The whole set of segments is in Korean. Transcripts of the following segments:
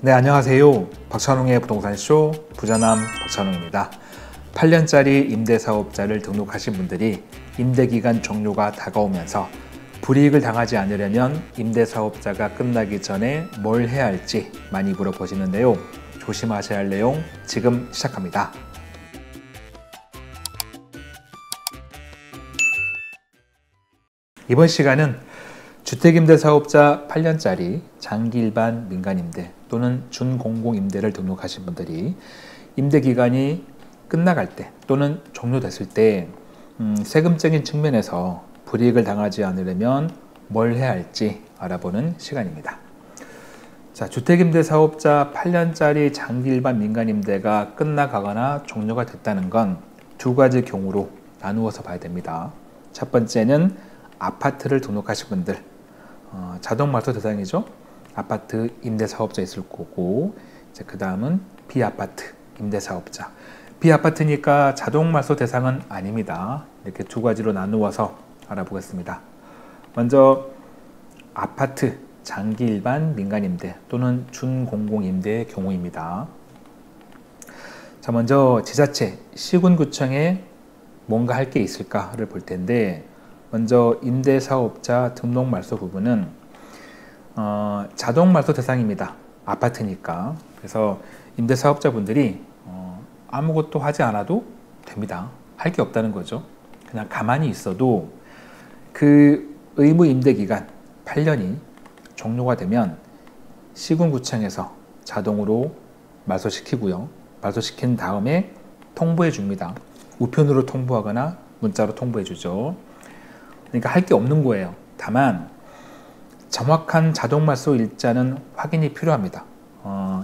네, 안녕하세요. 박찬웅의 부동산쇼 부자남 박찬웅입니다. 8년짜리 임대사업자를 등록하신 분들이 임대기간 종료가 다가오면서 불이익을 당하지 않으려면 임대사업자가 끝나기 전에 뭘 해야 할지 많이 물어보시는데요. 조심하셔야 할 내용 지금 시작합니다. 이번 시간은 주택임대사업자 8년짜리 장기일반 민간임대 또는 준공공임대를 등록하신 분들이 임대기간이 끝나갈 때 또는 종료됐을 때 세금적인 측면에서 불이익을 당하지 않으려면 뭘 해야 할지 알아보는 시간입니다. 자, 주택임대사업자 8년짜리 장기일반 민간임대가 끝나가거나 종료가 됐다는 건 두 가지 경우로 나누어서 봐야 됩니다. 첫 번째는 아파트를 등록하신 분들, 자동 말소 대상이죠. 아파트 임대사업자 있을 거고, 그 다음은 비아파트 임대사업자. 비아파트니까 자동 말소 대상은 아닙니다. 이렇게 두 가지로 나누어서 알아보겠습니다. 먼저 아파트 장기 일반 민간임대 또는 준공공임대의 경우입니다. 자, 먼저 지자체, 시군구청에 뭔가 할 게 있을까를 볼 텐데, 먼저 임대사업자 등록 말소 부분은 자동 말소 대상입니다. 아파트니까. 그래서 임대사업자분들이 아무것도 하지 않아도 됩니다. 할 게 없다는 거죠. 그냥 가만히 있어도 그 의무 임대기간 8년이 종료가 되면 시군구청에서 자동으로 말소시키고요. 말소시킨 다음에 통보해 줍니다. 우편으로 통보하거나 문자로 통보해 주죠. 그러니까 할 게 없는 거예요. 다만 정확한 자동 말소 일자는 확인이 필요합니다.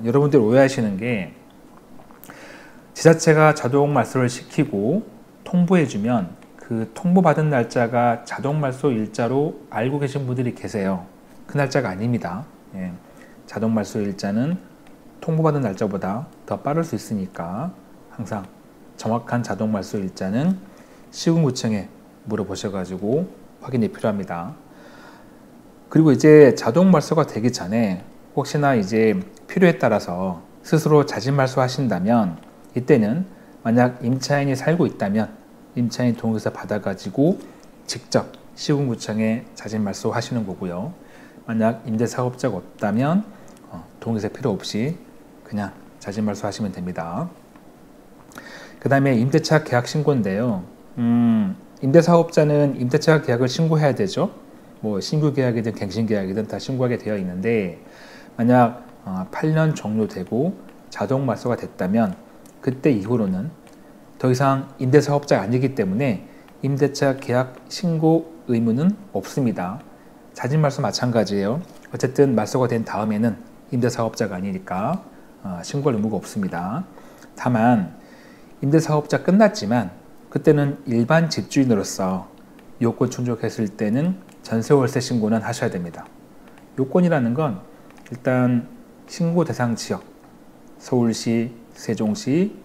여러분들 오해하시는 게 지자체가 자동 말소를 시키고 통보해 주면 그 통보받은 날짜가 자동 말소 일자로 알고 계신 분들이 계세요. 그 날짜가 아닙니다. 예. 자동 말소 일자는 통보받은 날짜보다 더 빠를 수 있으니까 항상 정확한 자동 말소 일자는 시군구청에 물어보셔가지고 확인이 필요합니다. 그리고 이제 자동 말소가 되기 전에 혹시나 이제 필요에 따라서 스스로 자진 말소 하신다면 이때는 만약 임차인이 살고 있다면 임차인 동의서 받아가지고 직접 시군구청에 자진 말소 하시는 거고요. 만약 임대사업자가 없다면 동의서 필요 없이 그냥 자진 말소 하시면 됩니다. 그 다음에 임대차 계약 신고인데요. 임대사업자는 임대차 계약을 신고해야 되죠. 뭐 신규 계약이든 갱신 계약이든 다 신고하게 되어 있는데, 만약 8년 종료되고 자동 말소가 됐다면 그때 이후로는 더 이상 임대사업자가 아니기 때문에 임대차 계약 신고 의무는 없습니다. 자진 말소 마찬가지예요. 어쨌든 말소가 된 다음에는 임대사업자가 아니니까 신고할 의무가 없습니다. 다만 임대사업자 끝났지만 그때는 일반 집주인으로서 요건 충족했을 때는 전세월세 신고는 하셔야 됩니다. 요건이라는 건 일단 신고 대상 지역, 서울시, 세종시,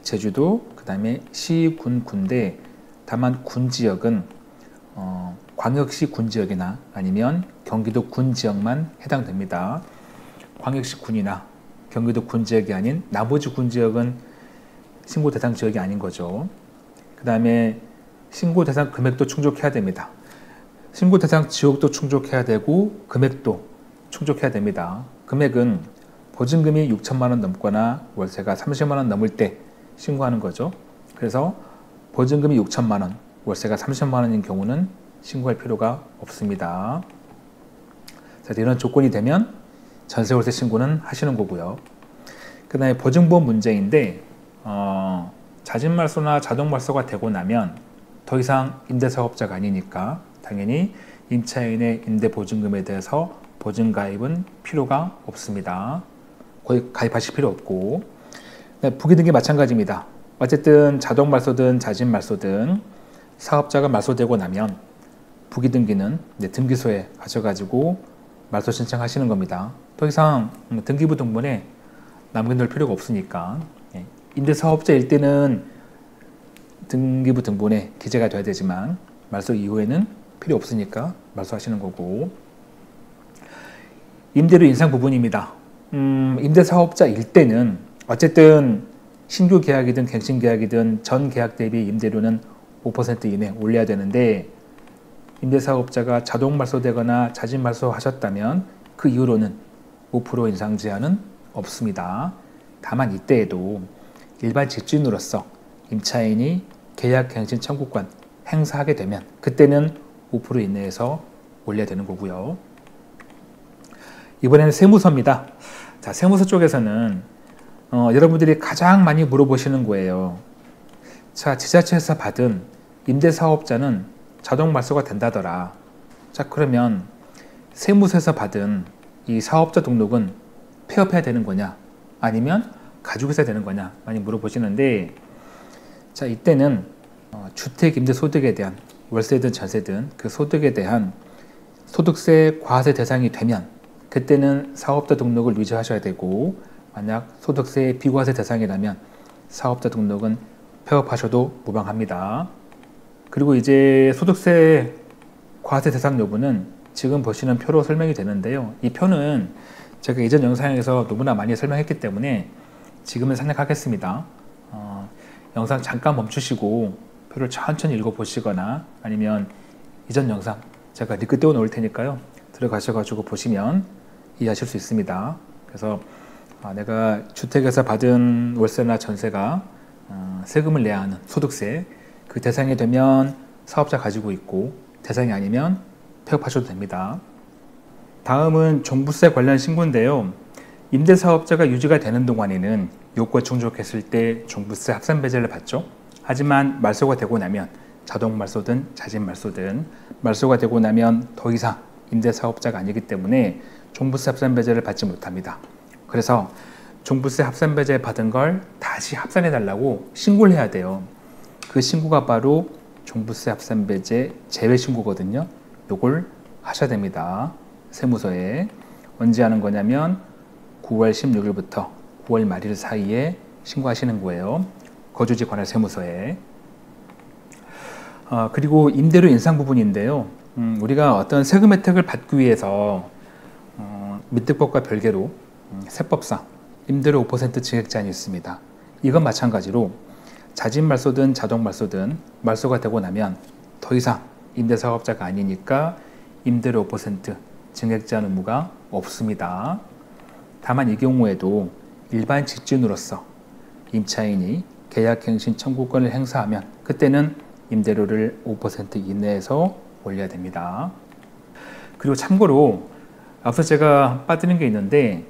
제주도, 그 다음에 시, 군, 군데, 다만 군 지역은 광역시 군 지역이나 아니면 경기도 군 지역만 해당됩니다. 광역시 군이나 경기도 군 지역이 아닌 나머지 군 지역은 신고 대상 지역이 아닌 거죠. 그 다음에 신고 대상 금액도 충족해야 됩니다. 신고 대상 지역도 충족해야 되고 금액도 충족해야 됩니다. 금액은 보증금이 6천만 원 넘거나 월세가 30만 원 넘을 때 신고하는 거죠. 그래서 보증금이 6천만 원, 월세가 30만 원인 경우는 신고할 필요가 없습니다. 자, 이런 조건이 되면 전세월세 신고는 하시는 거고요. 그 다음에 보증보험 문제인데, 자진 말소나 자동 말소가 되고 나면 더 이상 임대사업자가 아니니까 당연히 임차인의 임대보증금에 대해서 보증가입은 필요가 없습니다. 거의 가입하실 필요 없고, 부기등기 마찬가지입니다. 어쨌든 자동 말소든 자진 말소든 사업자가 말소되고 나면 부기등기는 등기소에 가셔가지고 말소 신청하시는 겁니다. 더 이상 등기부 등본에 남겨놓을 필요가 없으니까. 임대사업자일 때는 등기부 등본에 기재가 돼야 되지만 말소 이후에는 필요 없으니까 말소하시는 거고, 임대료 인상 부분입니다. 임대사업자일 때는 어쨌든 신규 계약이든 갱신 계약이든 전 계약 대비 임대료는 5% 이내 올려야 되는데, 임대사업자가 자동 말소되거나 자진 말소하셨다면 그 이후로는 5% 인상 제한은 없습니다. 다만 이때에도 일반 집주인으로서 임차인이 계약 갱신 청구권 행사하게 되면 그때는 5% 이내에서 올려야 되는 거고요. 이번에는 세무서입니다. 자, 세무서 쪽에서는 여러분들이 가장 많이 물어보시는 거예요. 자, 지자체에서 받은 임대사업자는 자동 말소가 된다더라. 자, 그러면 세무서에서 받은 이 사업자 등록은 폐업해야 되는 거냐, 아니면 가지고 있어야 되는 거냐 많이 물어보시는데, 자, 이때는 주택 임대 소득에 대한, 월세든 전세든 그 소득에 대한 소득세 과세 대상이 되면 그때는 사업자 등록을 유지하셔야 되고, 만약 소득세 비과세 대상이라면 사업자 등록은 폐업하셔도 무방합니다. 그리고 이제 소득세 과세 대상 여부는 지금 보시는 표로 설명이 되는데요. 이 표는 제가 이전 영상에서 너무나 많이 설명했기 때문에 지금은 생략하겠습니다. 영상 잠깐 멈추시고 표를 천천히 읽어보시거나, 아니면 이전 영상 제가 링크 띄워 놓을 테니까요, 들어가셔가지고 보시면 이해하실 수 있습니다. 그래서 내가 주택에서 받은 월세나 전세가 세금을 내야 하는 소득세, 그 대상이 되면 사업자 가지고 있고, 대상이 아니면 폐업하셔도 됩니다. 다음은 종부세 관련 신고인데요. 임대사업자가 유지가 되는 동안에는 요건 충족했을 때 종부세 합산배제를 받죠. 하지만 말소가 되고 나면, 자동 말소든 자진 말소든 말소가 되고 나면 더 이상 임대사업자가 아니기 때문에 종부세 합산배제를 받지 못합니다. 그래서 종부세 합산배제 받은 걸 다시 합산해 달라고 신고를 해야 돼요. 그 신고가 바로 종부세 합산배제 제외 신고거든요. 요걸 하셔야 됩니다. 세무서에 언제 하는 거냐면 9월 16일부터 9월 말일 사이에 신고하시는 거예요. 거주지 관할 세무서에. 그리고 임대료 인상 부분인데요. 우리가 어떤 세금 혜택을 받기 위해서 민특법과 별개로 세법상 임대료 5% 증액 제한이 있습니다. 이건 마찬가지로 자진 말소든 자동 말소든 말소가 되고 나면 더 이상 임대사업자가 아니니까 임대료 5% 증액 제한 의무가 없습니다. 다만 이 경우에도 일반 집주인으로서 임차인이 계약갱신 청구권을 행사하면 그때는 임대료를 5% 이내에서 올려야 됩니다. 그리고 참고로 앞서 제가 빠뜨린 게 있는데,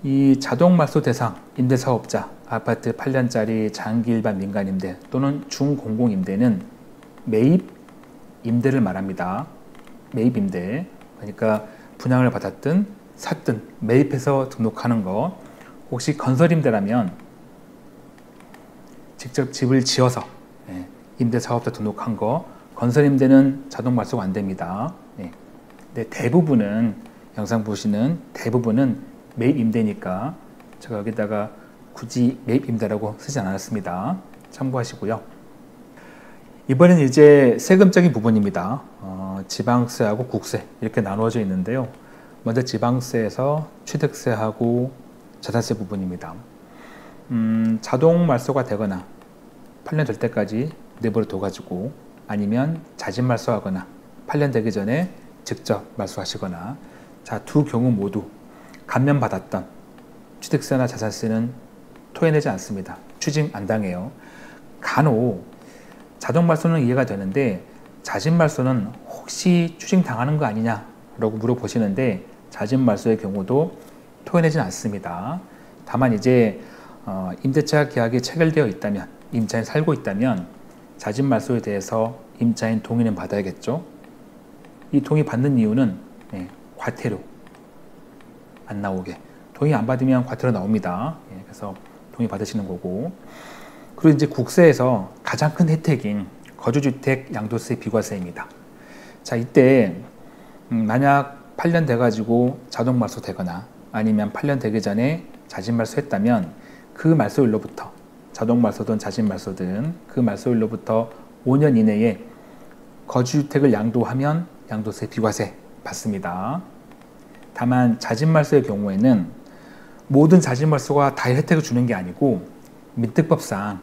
이 자동 말소 대상 임대사업자, 아파트 8년짜리 장기 일반 민간임대 또는 중공공임대는 매입 임대를 말합니다. 매입 임대, 그러니까 분양을 받았든 샀든 매입해서 등록하는 거. 혹시 건설임대라면 직접 집을 지어서 임대사업자 등록한 거, 건설임대는 자동 말소가 안 됩니다. 근데 대부분은, 영상 보시는 대부분은 매입 임대니까 제가 여기다가 굳이 매입 임대라고 쓰지 않았습니다. 참고하시고요. 이번엔 이제 세금적인 부분입니다. 지방세하고 국세 이렇게 나누어져 있는데요. 먼저 지방세에서 취득세하고 자산세 부분입니다. 자동 말소가 되거나 8년 될 때까지 내버려 둬가지고, 아니면 자진 말소하거나 8년 되기 전에 직접 말소하시거나, 자, 두 경우 모두 감면받았던 취득세나 자산세는 토해내지 않습니다. 추징 안 당해요. 간혹 자동 말소는 이해가 되는데 자진 말소는 혹시 추징 당하는 거 아니냐라고 물어보시는데, 자진 말소의 경우도 토해내진 않습니다. 다만 이제 임대차 계약이 체결되어 있다면, 임차인 살고 있다면 자진 말소에 대해서 임차인 동의는 받아야겠죠. 이 동의 받는 이유는 과태료 안 나오게, 동의 안 받으면 과태료 나옵니다. 그래서 동의 받으시는 거고. 그리고 이제 국세에서 가장 큰 혜택인 거주주택 양도세 비과세입니다. 자, 이때 만약 8년 돼가지고 자동 말소 되거나, 아니면 8년 되기 전에 자진 말소했다면 그 말소일로부터, 자동 말소든 자진 말소든 그 말소일로부터 5년 이내에 거주주택을 양도하면 양도세 비과세 받습니다. 다만 자진 말소의 경우에는 모든 자진말소가 다 혜택을 주는 게 아니고 민특법상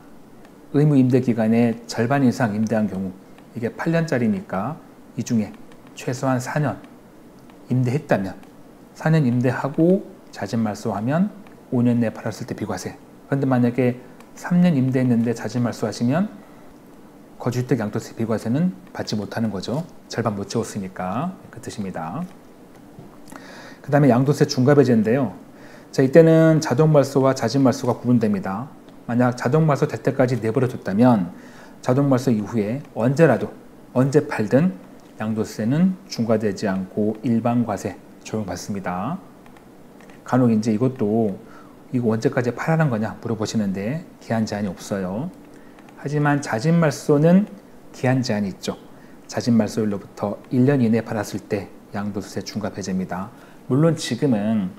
의무 임대 기간의 절반 이상 임대한 경우, 이게 8년짜리니까 이 중에 최소한 4년 임대했다면, 4년 임대하고 자진말소하면 5년 내에 팔았을 때 비과세. 그런데 만약에 3년 임대했는데 자진말소 하시면 거주주택 양도세 비과세는 받지 못하는 거죠. 절반 못 채웠으니까. 그 뜻입니다. 그 다음에 양도세 중과배제인데요. 자, 이때는 자동말소와 자진말소가 구분됩니다. 만약 자동말소 될 때까지 내버려 뒀다면 자동말소 이후에 언제라도 언제 팔든 양도세는 중과되지 않고 일반과세 적용받습니다. 간혹 이제 이것도 이거 언제까지 팔라는 거냐 물어보시는데 기한 제한이 없어요. 하지만 자진말소는 기한 제한이 있죠. 자진말소일로부터 1년 이내에 팔았을 때 양도세 중과 배제입니다. 물론 지금은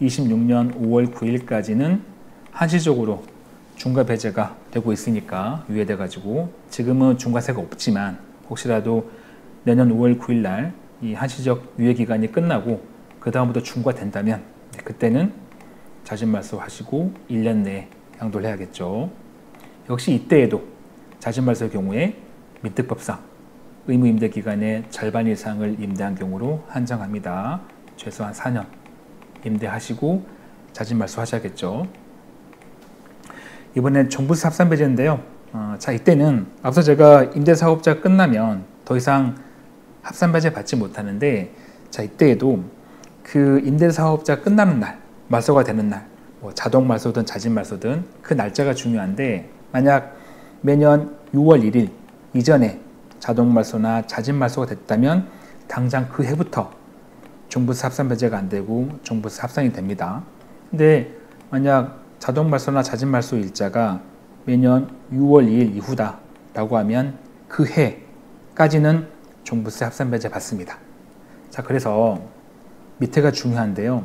26년 5월 9일까지는 한시적으로 중과 배제가 되고 있으니까 유예돼 가지고 지금은 중과세가 없지만 혹시라도 내년 5월 9일 날 이 한시적 유예 기간이 끝나고 그 다음부터 중과된다면 그때는 자진말소 하시고 1년 내에 양도를 해야겠죠. 역시 이때에도 자진말소의 경우에 민특법상 의무 임대 기간의 절반 이상을 임대한 경우로 한정합니다. 최소한 4년 임대하시고 자진말소 하셔야겠죠. 이번엔 종부세 합산배제인데요. 자, 이때는 앞서 제가 임대사업자 끝나면 더 이상 합산배제 받지 못하는데, 자, 이때에도 그 임대사업자 끝나는 날, 말소가 되는 날, 뭐 자동말소든 자진말소든 그 날짜가 중요한데, 만약 매년 6월 1일 이전에 자동말소나 자진말소가 됐다면 당장 그 해부터 종부세 합산배제가 안 되고 종부세 합산이 됩니다. 근데 만약 자동말소나 자진말소 일자가 매년 6월 2일 이후다 라고 하면 그 해까지는 종부세 합산배제 받습니다. 자, 그래서 밑에가 중요한데요.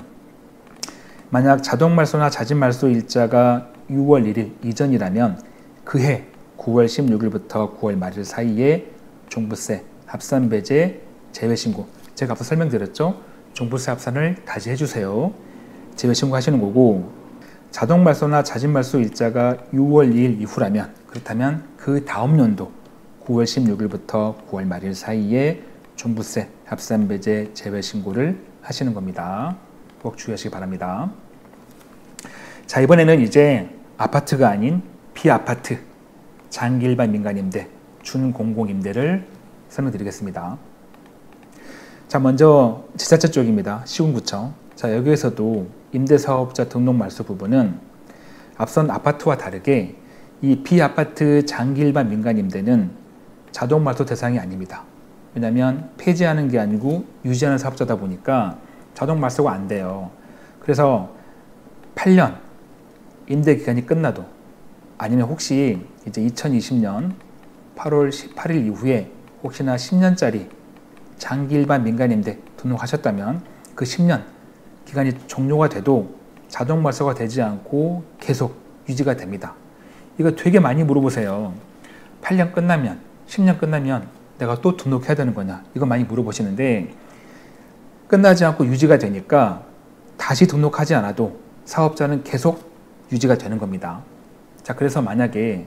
만약 자동말소나 자진말소 일자가 6월 1일 이전이라면 그 해 9월 16일부터 9월 말일 사이에 종부세 합산배제 제외신고, 제가 앞서 설명드렸죠. 종부세 합산을 다시 해주세요. 제외신고 하시는 거고, 자동말소나 자진말소 일자가 6월 2일 이후라면, 그렇다면 그 다음 연도 9월 16일부터 9월 말일 사이에 종부세 합산배제 제외신고를 하시는 겁니다. 꼭 주의하시기 바랍니다. 자, 이번에는 이제 아파트가 아닌 비아파트, 장기일반 민간임대, 준공공임대를 설명드리겠습니다. 자, 먼저 지자체 쪽입니다. 시군구청. 자, 여기에서도 임대사업자 등록 말소 부분은 앞선 아파트와 다르게 이 비아파트 장기일반 민간임대는 자동말소 대상이 아닙니다. 왜냐하면 폐지하는 게 아니고 유지하는 사업자다 보니까 자동말소가 안 돼요. 그래서 8년 임대 기간이 끝나도, 아니면 혹시 이제 2020년 8월 18일 이후에 혹시나 10년짜리 장기일반 민간임대 등록하셨다면 그 10년 기간이 종료가 돼도 자동말소가 되지 않고 계속 유지가 됩니다. 이거 되게 많이 물어보세요. 8년 끝나면, 10년 끝나면 내가 또 등록해야 되는 거냐, 이거 많이 물어보시는데, 끝나지 않고 유지가 되니까 다시 등록하지 않아도 사업자는 계속 유지가 되는 겁니다. 자, 그래서 만약에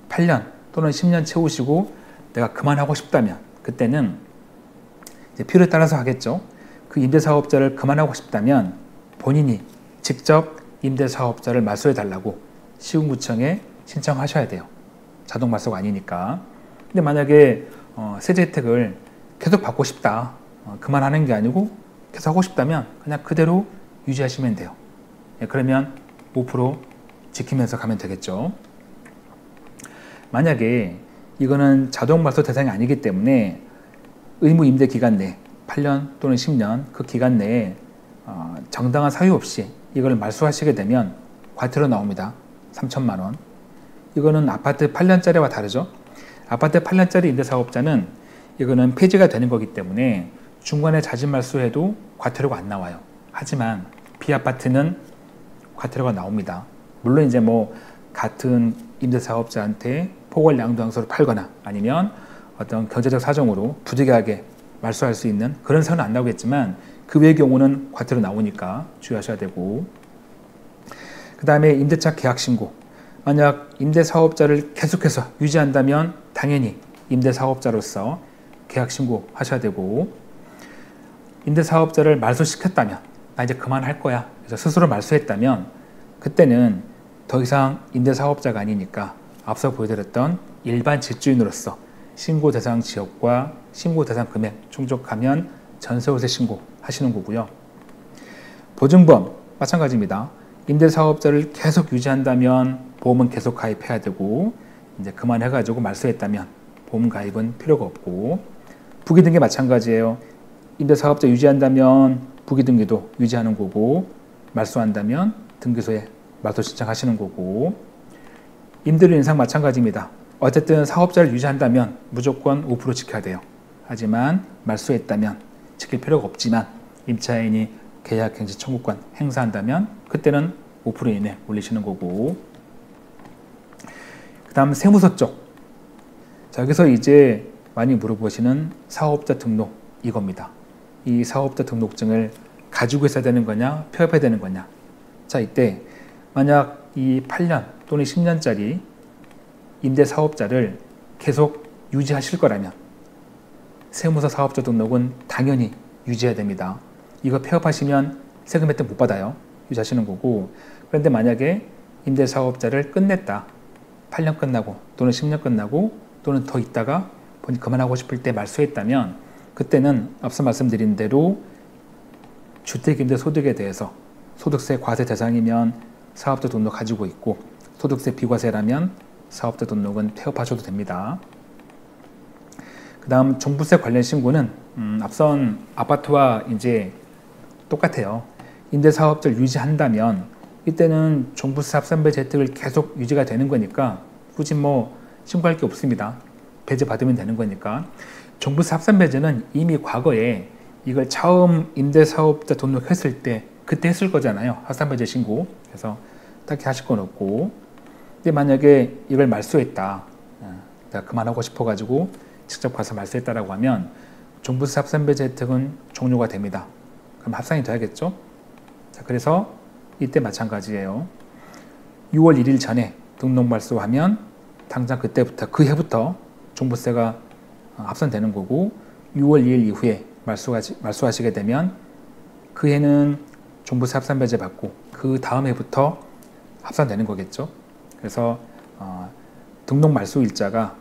8년 또는 10년 채우시고 내가 그만하고 싶다면 그때는 이제 필요에 따라서 하겠죠. 그 임대사업자를 그만하고 싶다면 본인이 직접 임대사업자를 말소해 달라고 시군구청에 신청하셔야 돼요. 자동말소가 아니니까. 근데 만약에 세제 혜택을 계속 받고 싶다, 그만하는 게 아니고 계속 하고 싶다면 그냥 그대로 유지하시면 돼요. 그러면 5% 지키면서 가면 되겠죠. 만약에 이거는 자동말소 대상이 아니기 때문에 의무 임대 기간 내 8년 또는 10년 그 기간 내에 정당한 사유 없이 이걸 말소하시게 되면 과태료 나옵니다. 3천만 원. 이거는 아파트 8년짜리와 다르죠. 아파트 8년짜리 임대사업자는 이거는 폐지가 되는 거기 때문에 중간에 자진말소해도 과태료가 안 나와요. 하지만 비아파트는 과태료가 나옵니다. 물론 이제 뭐 같은 임대사업자한테 포괄 양도장소를 팔거나 아니면 어떤 경제적 사정으로 부득이하게 말소할 수 있는 그런 사유는 안 나오겠지만 그 외의 경우는 과태료 나오니까 주의하셔야 되고, 그 다음에 임대차 계약신고. 만약 임대사업자를 계속해서 유지한다면 당연히 임대사업자로서 계약신고 하셔야 되고, 임대사업자를 말소시켰다면 나 이제 그만할 거야, 그래서 스스로 말소했다면 그때는 더 이상 임대사업자가 아니니까 앞서 보여드렸던 일반 집주인으로서 신고 대상 지역과 신고 대상 금액 충족하면 전세호세 신고하시는 거고요. 보증보험 마찬가지입니다. 임대사업자를 계속 유지한다면 보험은 계속 가입해야 되고, 이제 그만해가지고 말소했다면 보험 가입은 필요가 없고, 부기등기 마찬가지예요. 임대사업자 유지한다면 부기등기도 유지하는 거고, 말소한다면 등기소에 말소 신청하시는 거고, 임대료 인상 마찬가지입니다. 어쨌든 사업자를 유지한다면 무조건 5% 지켜야 돼요. 하지만 말소했다면 지킬 필요가 없지만 임차인이 계약갱신 청구권 행사한다면 그때는 5% 이내 올리시는 거고, 그 다음 세무서 쪽. 자, 여기서 이제 많이 물어보시는 사업자 등록 이겁니다. 이 사업자 등록증을 가지고 있어야 되는 거냐, 폐업해야 되는 거냐. 자, 이때 만약 이 8년 또는 10년짜리 임대사업자를 계속 유지하실 거라면 세무서 사업자 등록은 당연히 유지해야 됩니다. 이거 폐업하시면 세금 혜택 못 받아요. 유지하시는 거고, 그런데 만약에 임대사업자를 끝냈다, 8년 끝나고 또는 10년 끝나고 또는 더 있다가 본인 그만하고 싶을 때 말소했다면 그때는 앞서 말씀드린 대로 주택임대소득에 대해서 소득세 과세 대상이면 사업자 등록 가지고 있고, 소득세 비과세라면 사업자 등록은 폐업하셔도 됩니다. 그 다음 종부세 관련 신고는 앞선 아파트와 이제 똑같아요. 임대사업자를 유지한다면 이때는 종부세 합산배제 혜택을 계속 유지가 되는 거니까 굳이 뭐 신고할 게 없습니다. 배제 받으면 되는 거니까. 종부세 합산배제는 이미 과거에 이걸 처음 임대사업자 등록했을 때 그때 했을 거잖아요. 합산배제 신고. 그래서 딱히 하실 건 없고, 근데 만약에 이걸 말소했다, 내가 그만하고 싶어가지고 직접 가서 말소했다라고 하면 종부세 합산배제 혜택은 종료가 됩니다. 그럼 합산이 돼야겠죠? 자, 그래서 이때 마찬가지예요. 6월 1일 전에 등록 말소하면 당장 그때부터, 그 해부터 종부세가 합산되는 거고, 6월 2일 이후에 말소하시게 되면 그 해는 종부세 합산배제 받고 그 다음 해부터 합산되는 거겠죠. 그래서 등록 말소 일자가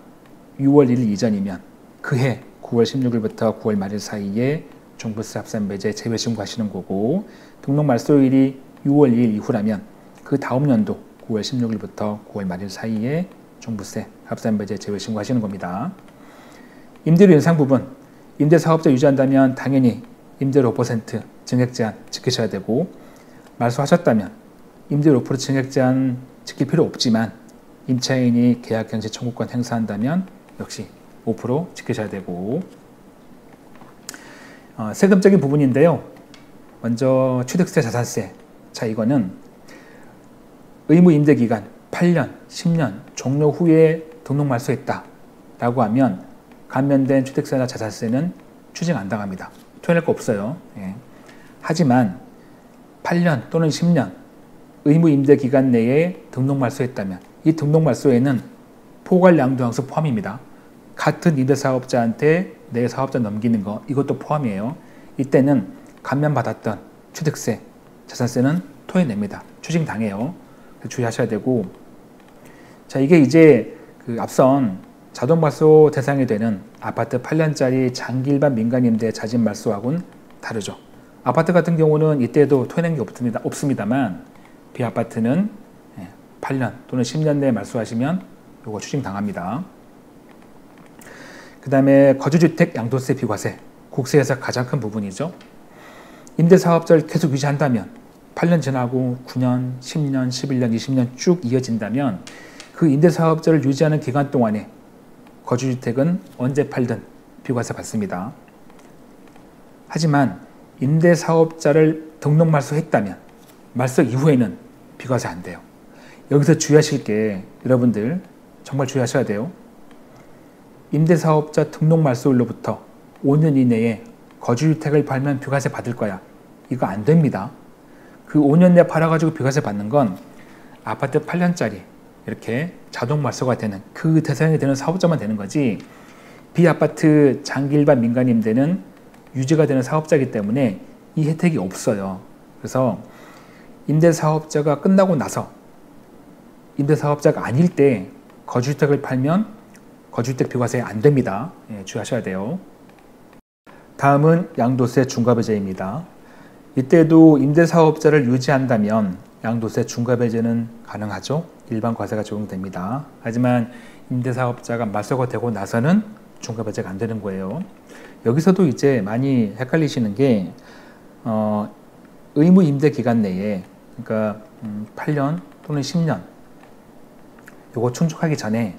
6월 1일 이전이면 그 해 9월 16일부터 9월 말일 사이에 종부세 합산배제 제외 신고하시는 거고, 등록 말소일이 6월 2일 이후라면 그 다음 연도 9월 16일부터 9월 말일 사이에 종부세 합산배제 제외 신고하시는 겁니다. 임대료 인상 부분, 임대사업자 유지한다면 당연히 임대료 5% 증액 제한 지키셔야 되고, 말소하셨다면 임대료 5% 증액 제한 지킬 필요 없지만 임차인이 계약갱신 청구권 행사한다면 역시 5% 지키셔야 되고, 세금적인 부분인데요. 먼저 취득세, 자산세. 자, 이거는 의무 임대 기간 8년, 10년 종료 후에 등록 말소했다 라고 하면 감면된 취득세나 자산세는 추징 안 당합니다. 토해낼 거 없어요. 예. 하지만 8년 또는 10년 의무 임대 기간 내에 등록 말소했다면 이 등록 말소에는 포괄 양도양수 포함입니다. 같은 임대사업자한테 내 사업자 넘기는 거, 이것도 포함이에요. 이때는 감면받았던 취득세, 자산세는 토해냅니다. 추징 당해요. 주의하셔야 되고, 자, 이게 이제 그 앞선 자동 말소 대상이 되는 아파트 8년짜리 장기 일반 민간임대 자진 말소하고는 다르죠. 아파트 같은 경우는 이때도 토해낸 게 없습니다만 비아파트는 8년 또는 10년 내에 말소하시면 이거 추징 당합니다. 그 다음에 거주주택 양도세 비과세, 국세에서 가장 큰 부분이죠. 임대사업자를 계속 유지한다면 8년 지나고 9년, 10년, 11년, 20년 쭉 이어진다면 그 임대사업자를 유지하는 기간 동안에 거주주택은 언제 팔든 비과세 받습니다. 하지만 임대사업자를 등록 말소했다면 말소 이후에는 비과세 안 돼요. 여기서 주의하실 게 여러분들 정말 주의하셔야 돼요. 임대사업자 등록 말소일로부터 5년 이내에 거주주택을 팔면 비과세 받을 거야. 이거 안 됩니다. 그 5년 내에 팔아가지고 비과세 받는 건 아파트 8년짜리 이렇게 자동 말소가 되는 그 대상이 되는 사업자만 되는 거지, 비아파트 장기 일반 민간 임대는 유지가 되는 사업자이기 때문에 이 혜택이 없어요. 그래서 임대사업자가 끝나고 나서 임대사업자가 아닐 때 거주주택을 팔면 거주주택 비과세 안 됩니다. 예, 주의하셔야 돼요. 다음은 양도세 중과배제입니다. 이때도 임대사업자를 유지한다면 양도세 중과배제는 가능하죠. 일반 과세가 적용됩니다. 하지만 임대사업자가 말소가 되고 나서는 중과배제가 안 되는 거예요. 여기서도 이제 많이 헷갈리시는 게 의무 임대 기간 내에, 그러니까 8년 또는 10년 요거 충족하기 전에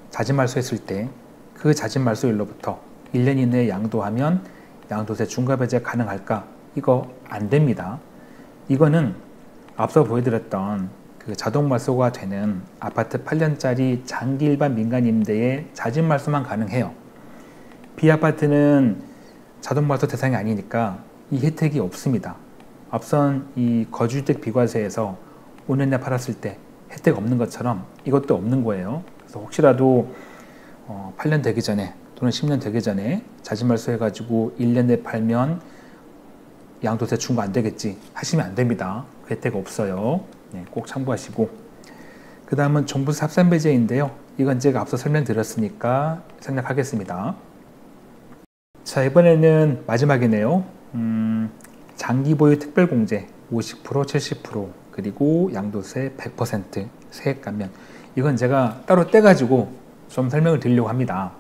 자진말소했을 때 그 자진말소일로부터 1년 이내에 양도하면 양도세 중과배제 가능할까? 이거 안 됩니다. 이거는 앞서 보여드렸던 그 자동말소가 되는 아파트 8년짜리 장기 일반 민간 임대의 자진말소만 가능해요. 비아파트는 자동말소 대상이 아니니까 이 혜택이 없습니다. 앞선 이 거주주택 비과세에서 5년 내 팔았을 때 혜택 없는 것처럼 이것도 없는 거예요. 그래서 혹시라도 8년 되기 전에 또는 10년 되기 전에 자진말소 해가지고 1년 내 팔면 양도세 중과 안 되겠지 하시면 안 됩니다. 그 혜택 없어요. 네, 꼭 참고하시고. 그 다음은 종부세 합산배제인데요. 이건 제가 앞서 설명드렸으니까 생략하겠습니다. 자, 이번에는 마지막이네요. 장기보유 특별공제 50%, 70% 그리고 양도세 100% 세액 감면. 이건 제가 따로 떼가지고 좀 설명을 드리려고 합니다.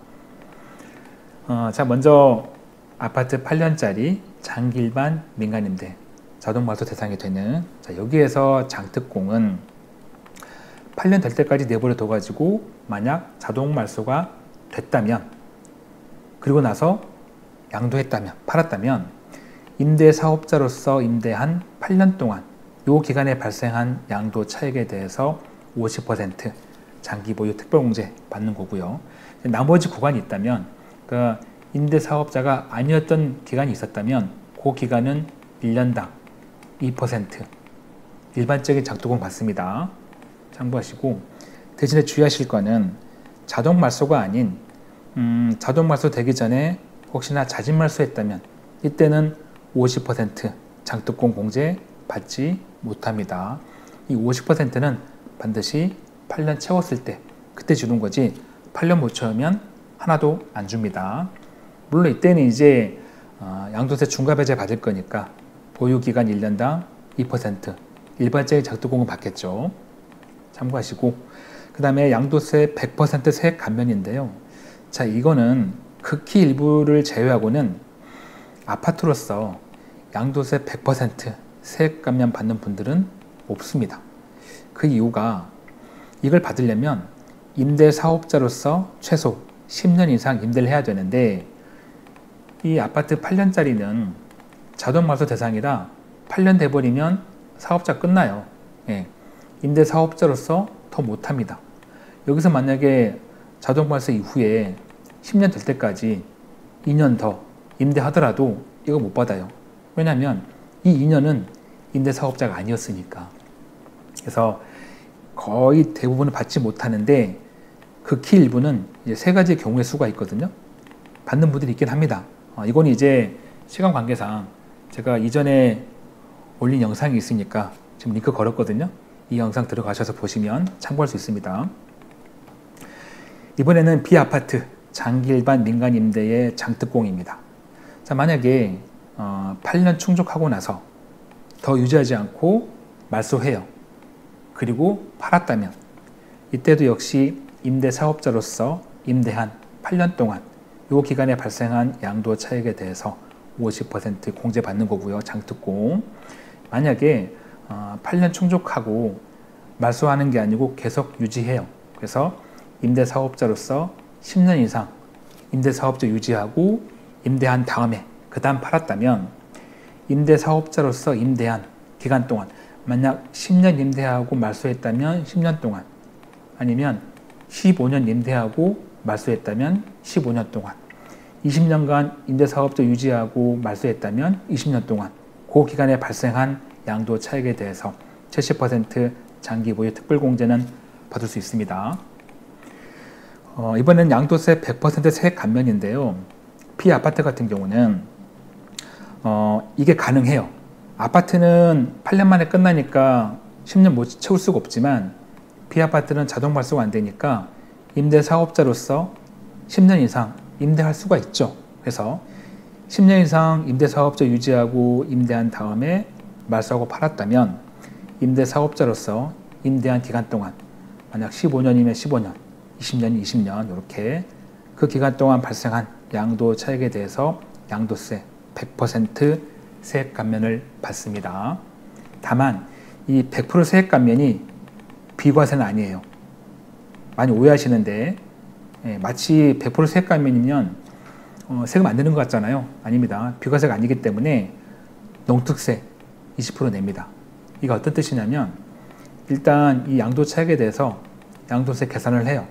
자, 먼저 아파트 8년짜리 장기 일반 민간임대 자동말소 대상이 되는, 자, 여기에서 장특공은 8년 될 때까지 내버려 둬가지고 만약 자동말소가 됐다면, 그리고 나서 양도했다면, 팔았다면 임대사업자로서 임대한 8년 동안 이 기간에 발생한 양도 차익에 대해서 50% 장기보유 특별공제 받는 거고요. 나머지 구간이 있다면, 그러니까 임대사업자가 아니었던 기간이 있었다면 그 기간은 1년당 2% 일반적인 장특공 받습니다. 참고하시고, 대신에 주의하실 거는 자동말소가 아닌 자동말소 되기 전에 혹시나 자진말소 했다면 이때는 50% 장특공 공제 받지 못합니다. 이 50%는 반드시 8년 채웠을 때 그때 주는 거지 8년 못 채우면 하나도 안 줍니다. 물론 이때는 이제 양도세 중과배제 받을 거니까 보유기간 1년당 2% 일반적인 장특공은 받겠죠. 참고하시고, 그 다음에 양도세 100% 세액 감면인데요. 자, 이거는 극히 일부를 제외하고는 아파트로서 양도세 100% 세액 감면 받는 분들은 없습니다. 그 이유가, 이걸 받으려면 임대사업자로서 최소 10년 이상 임대를 해야 되는데, 이 아파트 8년짜리는 자동말소 대상이라 8년 돼버리면 사업자 끝나요. 예. 임대사업자로서 더 못합니다. 여기서 만약에 자동말소 이후에 10년 될 때까지 2년 더 임대하더라도 이거 못 받아요. 왜냐하면 이 2년은 임대사업자가 아니었으니까. 그래서 거의 대부분은 받지 못하는데, 극히 일부는 이제 3가지 경우의 수가 있거든요. 받는 분들이 있긴 합니다. 이건 이제 시간 관계상 제가 이전에 올린 영상이 있으니까 지금 링크 걸었거든요. 이 영상 들어가셔서 보시면 참고할 수 있습니다. 이번에는 비아파트 장기 일반 민간 임대의 장특공입니다. 자, 만약에 8년 충족하고 나서 더 유지하지 않고 말소해요. 그리고 팔았다면 이때도 역시 임대사업자로서 임대한 8년 동안 이 기간에 발생한 양도 차익에 대해서 50% 공제받는 거고요. 장특공. 만약에 8년 충족하고 말소하는 게 아니고 계속 유지해요. 그래서 임대사업자로서 10년 이상 임대사업자 유지하고 임대한 다음에 그 다음 팔았다면, 임대사업자로서 임대한 기간 동안 만약 10년 임대하고 말소했다면 10년 동안, 아니면 15년 임대하고 말소했다면 15년 동안, 20년간 임대사업자 유지하고 말소했다면 20년 동안 그 기간에 발생한 양도 차익에 대해서 70% 장기 보유 특별공제는 받을 수 있습니다. 이번엔 양도세 100% 세액 감면인데요. 피아파트 같은 경우는 이게 가능해요. 아파트는 8년 만에 끝나니까 10년 못 채울 수가 없지만 피아파트는 자동 발수가 안 되니까 임대사업자로서 10년 이상 임대할 수가 있죠. 그래서 10년 이상 임대사업자 유지하고 임대한 다음에 말소하고 팔았다면 임대사업자로서 임대한 기간 동안 만약 15년이면 15년, 20년이면 20년 이렇게 그 기간 동안 발생한 양도 차익에 대해서 양도세 100% 세액 감면을 받습니다. 다만 이 100% 세액 감면이 비과세는 아니에요. 많이 오해하시는데 마치 100% 세액 감면이면 세금 안 내는 것 같잖아요. 아닙니다. 비과세가 아니기 때문에 농특세 20% 냅니다. 이게 어떤 뜻이냐면 일단 이 양도 차익에 대해서 양도세 계산을 해요.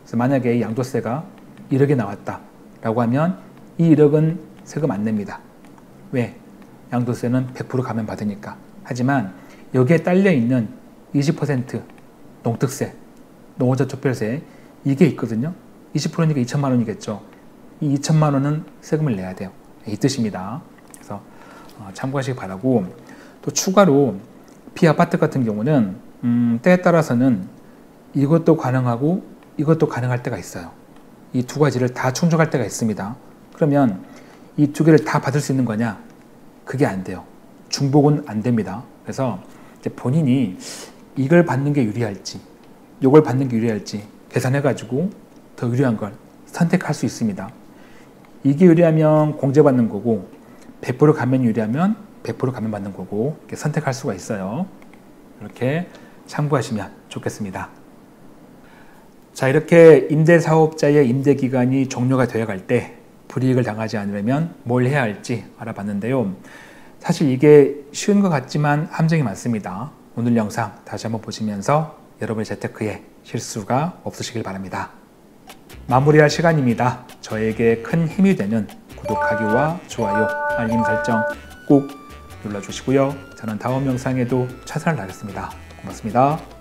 그래서 만약에 이 양도세가 1억이 나왔다 라고 하면 이 1억은 세금 안 냅니다. 왜? 양도세는 100% 감면 받으니까. 하지만 여기에 딸려 있는 20% 농특세, 농어조특별세 이게 있거든요. 20%니까 2천만 원이겠죠. 이 2천만 원은 세금을 내야 돼요. 이 뜻입니다. 그래서 참고하시기 바라고, 또 추가로 피아파트 같은 경우는 때에 따라서는 이것도 가능하고 이것도 가능할 때가 있어요. 이 두 가지를 다 충족할 때가 있습니다. 그러면 이 두 개를 다 받을 수 있는 거냐? 그게 안 돼요. 중복은 안 됩니다. 그래서 이제 본인이 이걸 받는 게 유리할지 이걸 받는 게 유리할지 계산해가지고 더 유리한 걸 선택할 수 있습니다. 이게 유리하면 공제받는 거고 100% 감면이 유리하면 100% 감면받는 거고 이렇게 선택할 수가 있어요. 이렇게 참고하시면 좋겠습니다. 자, 이렇게 임대사업자의 임대기간이 종료가 되어 갈 때 불이익을 당하지 않으려면 뭘 해야 할지 알아봤는데요. 사실 이게 쉬운 것 같지만 함정이 많습니다. 오늘 영상 다시 한번 보시면서 여러분의 재테크에 실수가 없으시길 바랍니다. 마무리할 시간입니다. 저에게 큰 힘이 되는 구독하기와 좋아요, 알림 설정 꼭 눌러주시고요. 저는 다음 영상에도 최선을 다하겠습니다. 고맙습니다.